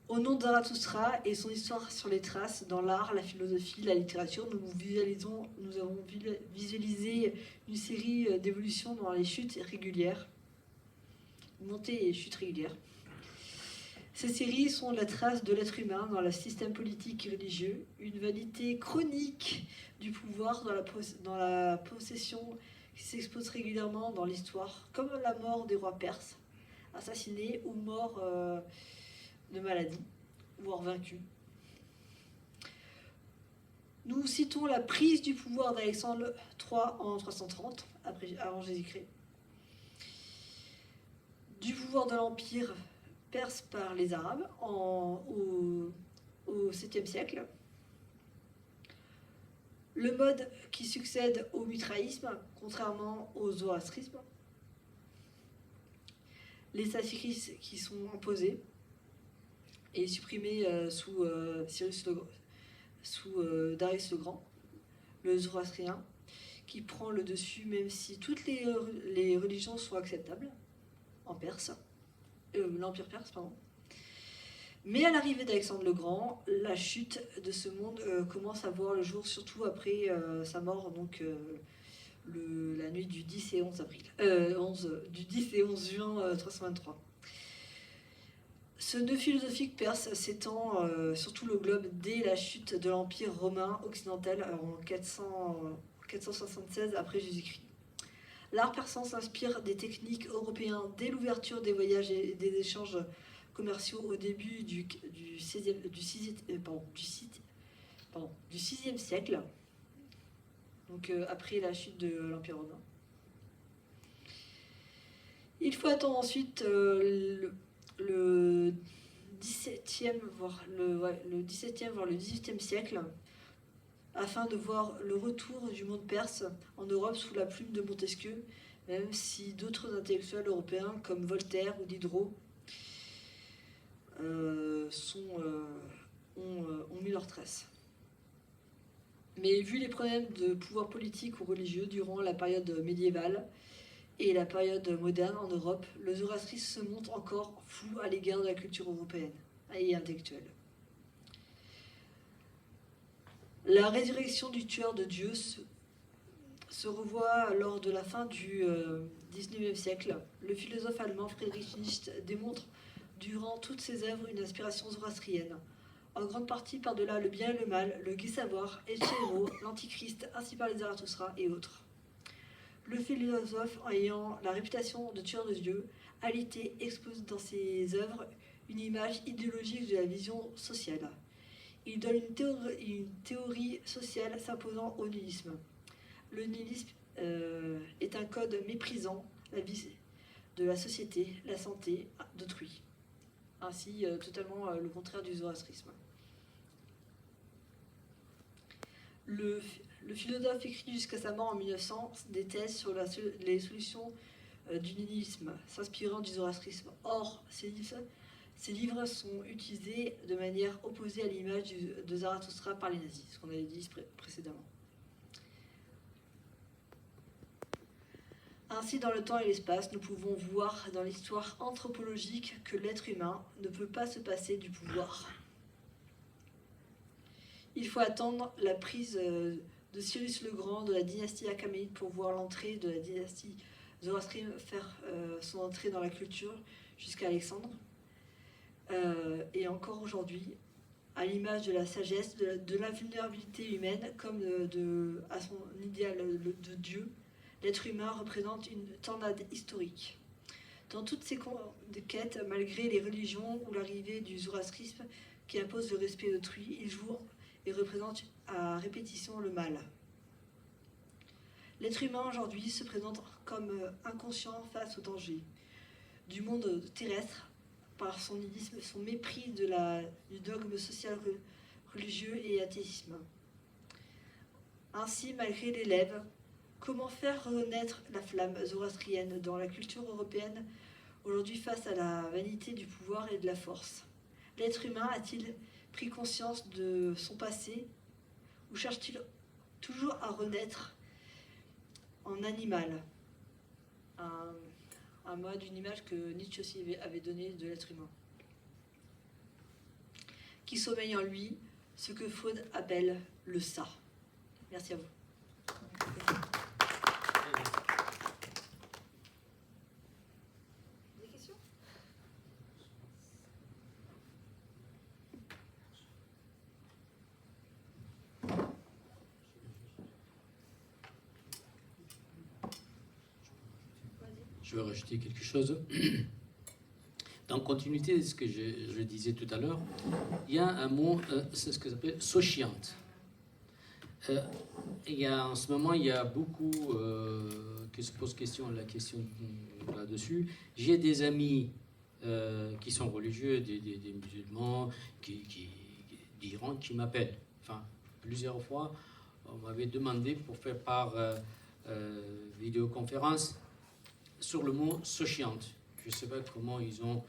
Au nom de Zarathustra et son histoire sur les traces, dans l'art, la philosophie, la littérature, nous avons visualisé une série d'évolutions dans les chutes régulières, montées et chutes régulières. Ces séries sont la trace de l'être humain dans le système politique et religieux, une vanité chronique du pouvoir dans la possession qui s'expose régulièrement dans l'histoire, comme la mort des rois perses, assassinés ou morts de maladie, voire vaincus. Nous citons la prise du pouvoir d'Alexandre III en 330, avant Jésus-Christ, du pouvoir de l'Empire perse par les Arabes au 7e siècle, le mode qui succède au mitraïsme, contrairement au zoroastrisme, les sacrifices qui sont imposés et supprimés sous Darius le Grand, le zoroastrien, qui prend le dessus même si toutes les religions sont acceptables en Perse, l'Empire perse, pardon. Mais à l'arrivée d'Alexandre le Grand, la chute de ce monde commence à voir le jour, surtout après sa mort, donc la nuit du 10 et 11 avril, du 10 et 11 juin 323. Ce nœud philosophique perse s'étend sur tout le globe dès la chute de l'Empire romain occidental en 476 après Jésus-Christ. L'art persan s'inspire des techniques européennes dès l'ouverture des voyages et des échanges commerciaux au début du 6e siècle, donc après la chute de l'Empire romain. Il faut attendre ensuite le 17e, voire le 17e, voire le 18e siècle, afin de voir le retour du monde perse en Europe sous la plume de Montesquieu, même si d'autres intellectuels européens comme Voltaire ou Diderot ont mis leurs traces. Mais vu les problèmes de pouvoir politique ou religieux durant la période médiévale et la période moderne en Europe, le zoroastrisme se montre encore flou à l'égard de la culture européenne et intellectuelle. La résurrection du tueur de Dieu se revoit lors de la fin du XIXe siècle. Le philosophe allemand Friedrich Nietzsche démontre durant toutes ses œuvres une inspiration zoroastrienne, en grande partie par-delà le bien et le mal, le gai savoir, Etchero, l'antichrist, ainsi par les Zarathustra et autres. Le philosophe, ayant la réputation de tueur de Dieu, alité expose dans ses œuvres une image idéologique de la vision sociale. Il donne une théorie sociale s'imposant au nihilisme. Le nihilisme est un code méprisant la vie de la société, la santé d'autrui. Ainsi, totalement le contraire du zoroastrisme. Le philosophe écrit jusqu'à sa mort en 1900 des thèses sur les solutions du nihilisme, s'inspirant du zoroastrisme. Or, ces livres sont utilisés de manière opposée à l'image de Zarathustra par les nazis, ce qu'on avait dit précédemment. Ainsi, dans le temps et l'espace, nous pouvons voir dans l'histoire anthropologique que l'être humain ne peut pas se passer du pouvoir. Il faut attendre la prise de Cyrus le Grand de la dynastie achéménide pour voir l'entrée de la dynastie zoroastrienne faire son entrée dans la culture jusqu'à Alexandre. Et encore aujourd'hui, à l'image de la sagesse, de l'invulnérabilité humaine, comme à son idéal de Dieu, l'être humain représente une tornade historique. Dans toutes ces quêtes, malgré les religions ou l'arrivée du zoroastrisme qui impose le respect d'autrui, il joue et représente à répétition le mal. L'être humain aujourd'hui se présente comme inconscient face au danger du monde terrestre par son nihilisme, son mépris du dogme social religieux et athéisme. Ainsi, malgré l'élève, comment faire renaître la flamme zoroastrienne dans la culture européenne aujourd'hui face à la vanité du pouvoir et de la force? L'être humain a-t-il pris conscience de son passé ou cherche-t-il toujours à renaître en animal? Un mode, une image que Nietzsche aussi avait donnée de l'être humain. qui sommeille en lui, ce que Freud appelle le ça. Merci à vous. Des questions? Je vais rajouter quelque chose. Dans continuité de ce que je disais tout à l'heure, il y a un mot, c'est ce que s'appelle sociante. En ce moment, il y a beaucoup qui se posent la question là-dessus. J'ai des amis qui sont religieux, des musulmans, d'Iran, qui m'appellent. Enfin, plusieurs fois, on m'avait demandé pour faire par vidéoconférence sur le mot sociante. Je ne sais pas comment ils ont...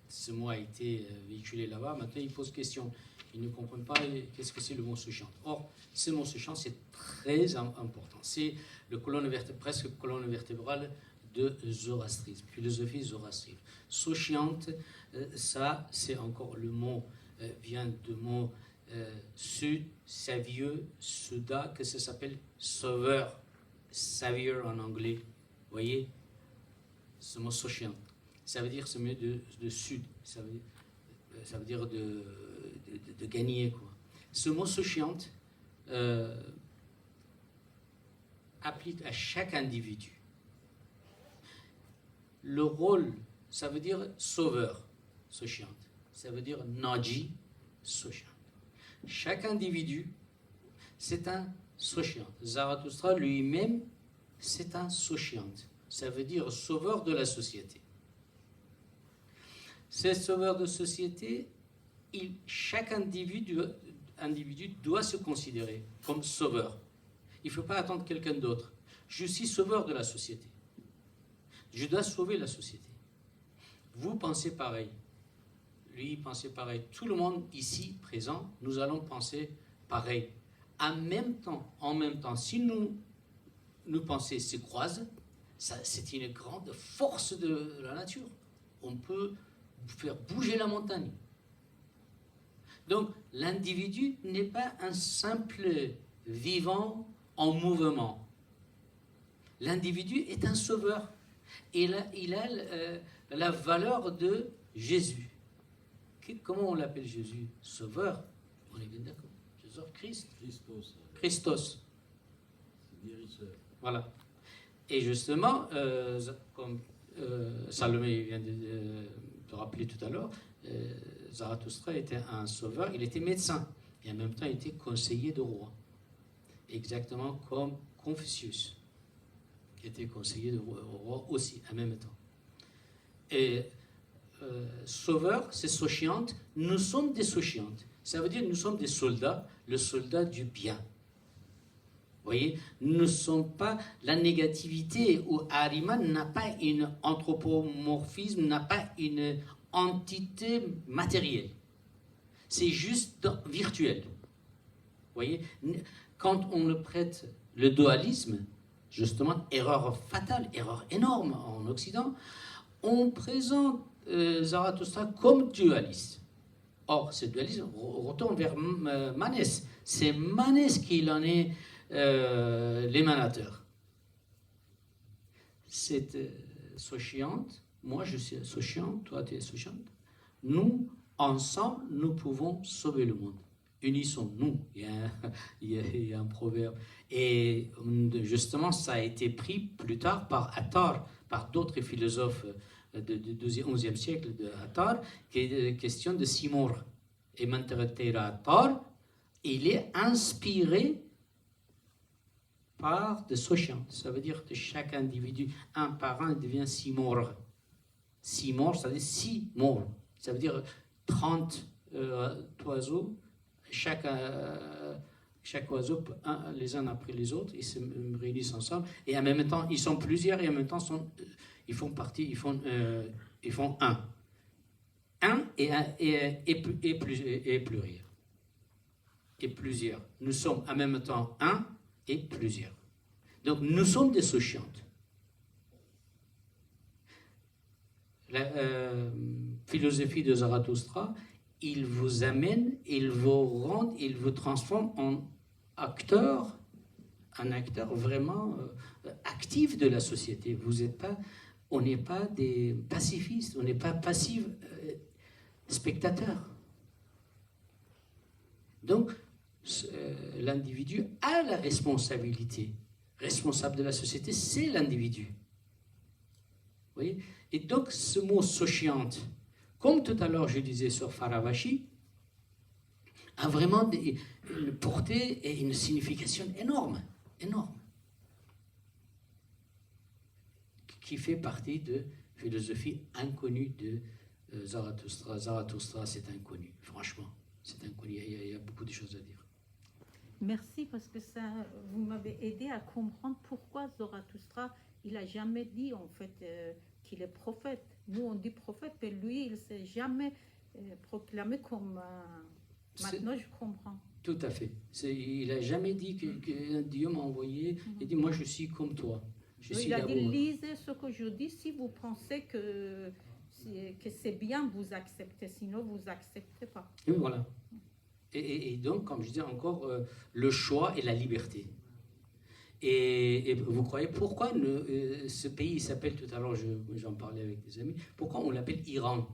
ce mot a été véhiculé là-bas. Maintenant, ils posent question. Ils ne comprennent pas qu'est-ce que c'est le mot sociante. Or, ce mot sociante, c'est très important. C'est presque colonne vertébrale de zoroastrisme, philosophie zoroastrienne. Sociante, ça, c'est encore le mot, vient du mot sud, savieux, suda, que ça s'appelle sauveur, savior en anglais. Vous voyez, ce mot sociante, ça veut dire ce mot de sud, ça veut dire de gagner, quoi. Ce mot sociante applique à chaque individu. Le rôle, ça veut dire sauveur, sociante. Ça veut dire naji, sociante. Chaque individu, c'est un sociante. Zarathustra lui-même, c'est un sociante. Ça veut dire sauveur de la société. Ces sauveurs de société, chaque individu doit se considérer comme sauveur. Il ne faut pas attendre quelqu'un d'autre. Je suis sauveur de la société. Je dois sauver la société. Vous pensez pareil. Lui, pensez pareil. Tout le monde ici présent, nous allons penser pareil. En même temps, si nos pensées se croisent, c'est une grande force de la nature. On peut faire bouger la montagne. Donc, l'individu n'est pas un simple vivant en mouvement. L'individu est un sauveur. Il a la valeur de Jésus. Comment on l'appelle Jésus? Sauveur. On est bien d'accord. Jésus Christ. Christos. Guérisseur. Voilà. Et justement, comme Salomé vient de rappeler tout à l'heure, Zarathustra était un sauveur, il était médecin, et en même temps il était conseiller de roi. Exactement comme Confucius, qui était conseiller de roi aussi, en même temps. Et sauveur, c'est sociante, nous sommes des sociantes. Ça veut dire que nous sommes des soldats, le soldat du bien. Vous voyez, nous ne sommes pas la négativité, ou Ahriman n'a pas un anthropomorphisme, n'a pas une entité matérielle. C'est juste virtuel. Vous voyez, quand on le prête le dualisme, justement, erreur fatale, erreur énorme en Occident, on présente Zarathustra comme dualiste. Or, ce dualisme retourne vers Manès. C'est Manès qui en est l'émanateur. C'est sociante, moi je suis sociante, toi tu es sociante. Nous, ensemble, nous pouvons sauver le monde. Unissons-nous. Il y a un proverbe. Et justement, ça a été pris plus tard par Attar, par d'autres philosophes du XIe siècle de Attar, qui est question de Simor. Et Manteratera Attar, il est inspiré par de sociante. Ça veut dire que chaque individu, un par un, devient Simor. Simor, ça veut dire 6 morts. Ça veut dire 30 oiseaux. Chaque oiseau, les uns après les autres, ils se réunissent ensemble. Et en même temps, ils sont plusieurs et en même temps, ils font partie, ils font un. Un et pluriel. Et plusieurs. Nous sommes en même temps un et plusieurs. Donc, nous sommes des sociantes. la philosophie de Zarathustra, il vous amène, il vous rend, il vous transforme en acteur, un acteur vraiment actif de la société. Vous êtes pas, on n'est pas des pacifistes, on n'est pas passifs spectateurs. Donc, l'individu a la responsabilité. Responsable de la société, c'est l'individu. Vous voyez? Et donc, ce mot Saoshyant, comme tout à l'heure je disais sur Faravashi, a vraiment une portée et une signification énorme, énorme, qui fait partie de philosophie inconnue de Zarathustra. Zarathustra, c'est inconnu, franchement, c'est inconnu, il y a beaucoup de choses à dire. Merci, parce que ça, vous m'avez aidé à comprendre pourquoi Zarathustra, il n'a jamais dit en fait qu'il est prophète. Nous on dit prophète, mais lui il ne s'est jamais proclamé comme... Maintenant je comprends. Tout à fait. Il n'a jamais dit que Dieu m'a envoyé et dit moi je suis comme toi. Il a dit lisez ce que je dis, si vous pensez que c'est bien, vous acceptez, sinon vous n'acceptez pas. Et voilà. Et donc, comme je disais encore, le choix et la liberté. Et vous croyez pourquoi ce pays s'appelle, tout à l'heure j'en parlais avec des amis, pourquoi on l'appelle Iran?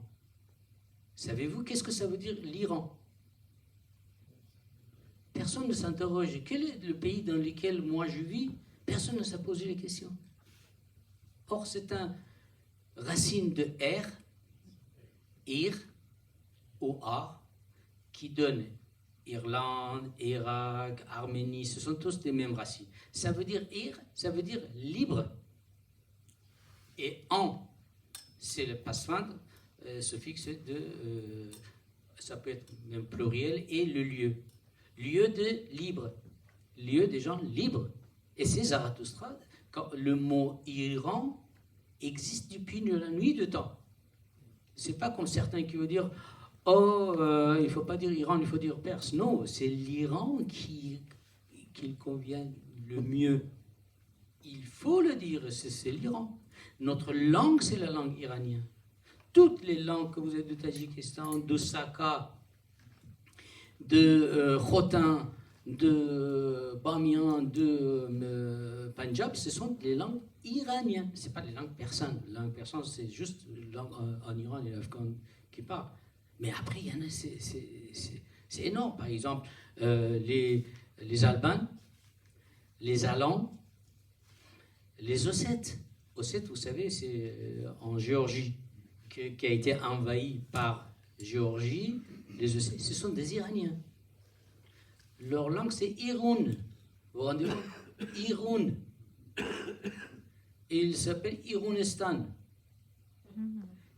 Savez-vous qu'est-ce que ça veut dire l'Iran? Personne ne s'interroge. Quel est le pays dans lequel moi je vis? Personne ne s'est posé les questions. Or, c'est un racine de R, Ir, ou Ar, qui donne Irlande, Irak, Arménie, ce sont tous les mêmes racines. Ça veut dire Ir, ça veut dire libre. Et en, c'est le passant, suffixe de, ça peut être même pluriel, et le lieu. Lieu de libre, lieu des gens libres. Et c'est Zarathustra, quand le mot Iran existe depuis la nuit de temps. C'est pas comme certains qui veulent dire oh, il ne faut pas dire Iran, il faut dire Perse. Non, c'est l'Iran qu'il convient le mieux. Il faut le dire, c'est l'Iran. Notre langue, c'est la langue iranienne. Toutes les langues que vous êtes de Tadjikistan, de Saka, de Khotan, de Bamiyan, de Punjab, ce sont les langues iraniennes. Ce n'est pas les langues persanes. La langue persane, c'est juste la langue en Iran et l'Afghan qui parlent. Mais après, il y en a, c'est énorme. Par exemple, les Albanes, les Alans, les Ossètes. Ossètes, vous savez, c'est en Géorgie, qui a été envahi par Géorgie. Les Ossètes, ce sont des Iraniens. Leur langue, c'est Iroun. Vous vous rendez compte? Iroun. Et il s'appelle Irounistan.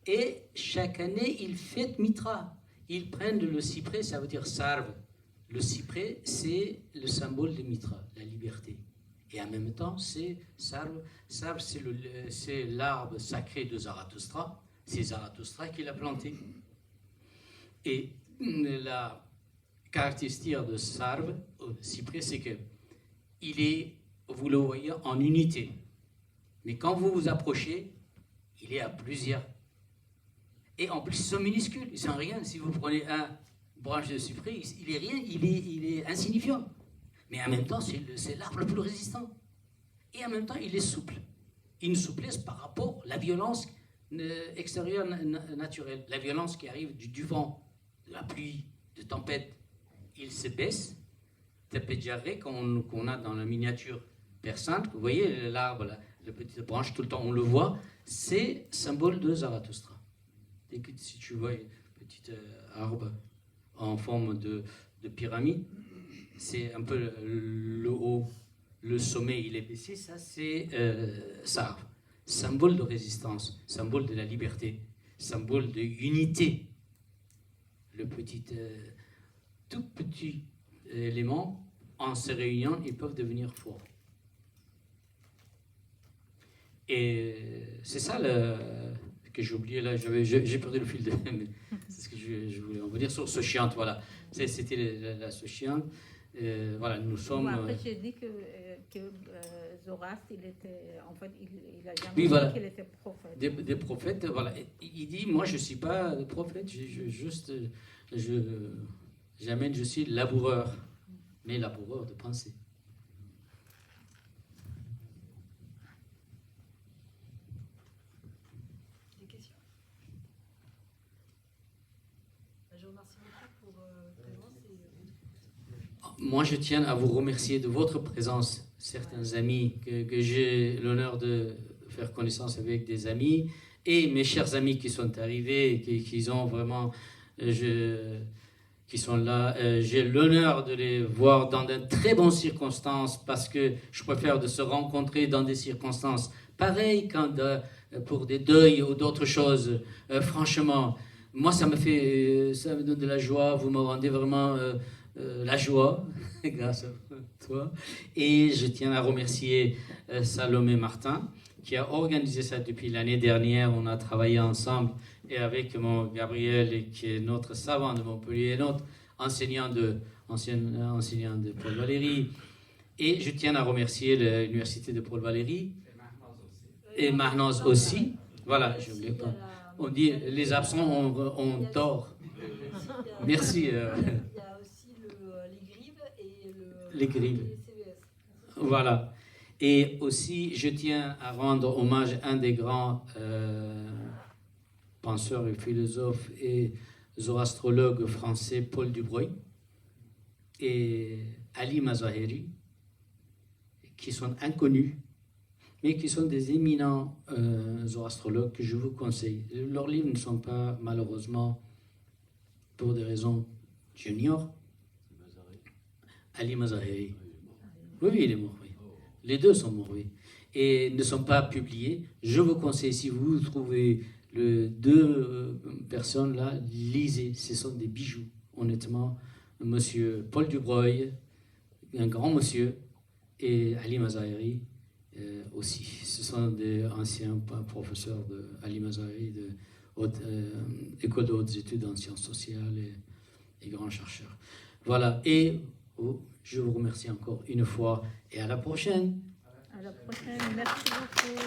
Et chaque année, ils fêtent Mitra. Ils prennent le cyprès, ça veut dire sarve. Le cyprès, c'est le symbole de Mitra, la liberté. Et en même temps, c'est sarve. Sarve, c'est l'arbre sacré de Zarathustra. C'est Zarathustra qui l'a planté. Et la caractéristique de sarve, cyprès, c'est que il est, vous le voyez, en unité. Mais quand vous vous approchez, il est à plusieurs. Et en plus, ils sont minuscules, ils sont rien. Si vous prenez un branche de cyprès, il est rien, il est insignifiant. Mais en même temps, c'est l'arbre le plus résistant. Et en même temps, il est souple. Une souplesse par rapport à la violence extérieure naturelle. La violence qui arrive du vent, de la pluie, de tempête. Il se baisse. Tapedjaré, qu'on a dans la miniature persane, vous voyez l'arbre, la petite branche, tout le temps on le voit, c'est symbole de Zarathustra. Et que si tu vois une petite arbre en forme de pyramide, c'est un peu le haut, le sommet, il est baissé, ça c'est ça, symbole de résistance, symbole de la liberté, symbole de unité. Le petit, tout petit élément, en se réuniant, ils peuvent devenir forts. Et c'est ça que j'ai oublié là, j'ai perdu le fil de... c'est ce que je voulais en dire sur Saoshyant, voilà. C'était la Saoshyant. Voilà, nous sommes... Après, j'ai dit que Zoroastre, il était... En fait, il a jamais oui, voilà. dit qu'il était prophète. des prophètes. Voilà. Il dit, moi, je ne suis pas prophète, j'amène, je suis laboureur, mais laboureur de pensée. Des questions? Je vous remercie beaucoup pour votre présence. Moi, je tiens à vous remercier de votre présence. Certains amis que j'ai l'honneur de faire connaissance avec, des amis, et mes chers amis qui sont arrivés, qui ont vraiment, qui sont là. J'ai l'honneur de les voir dans de très bonnes circonstances, parce que je préfère de se rencontrer dans des circonstances pareilles quand pour des deuils ou d'autres choses. Franchement, moi, ça me donne de la joie. Vous me rendez vraiment la joie, grâce à toi. Et je tiens à remercier Salomé Martin, qui a organisé ça depuis l'année dernière. On a travaillé ensemble, et avec mon Gabriel, qui est notre savant de Montpellier, notre enseignant de Paul Valéry. Et je tiens à remercier l'université de Paul Valéry et Mahnaz aussi. Voilà, je n'oublie pas. On dit les absents ont tort. Merci. Il y a aussi les Grives et les Grives. CVS. Voilà. Et aussi, je tiens à rendre hommage à un des grands penseurs et philosophes et zoroastrologues français, Paul Dubreuil et Ali Mazaheri, qui sont inconnus, mais qui sont des éminents zoroastrologues que je vous conseille. Leurs livres ne sont pas, malheureusement, pour des raisons que j'ignore. Ali Mazaheri. Oui, il est mort, oui. Les deux sont morts, oui. Et ne sont pas publiés. Je vous conseille, si vous trouvez deux personnes là, lisez. Ce sont des bijoux, honnêtement. Monsieur Paul Dubreuil, un grand monsieur, et Ali Mazaheri aussi. Ce sont des anciens professeurs de Ali Mazaheri, de École de hautes études en sciences sociales, et grands chercheurs. Voilà. Et je vous remercie encore une fois, et à la prochaine. À la prochaine. Merci beaucoup.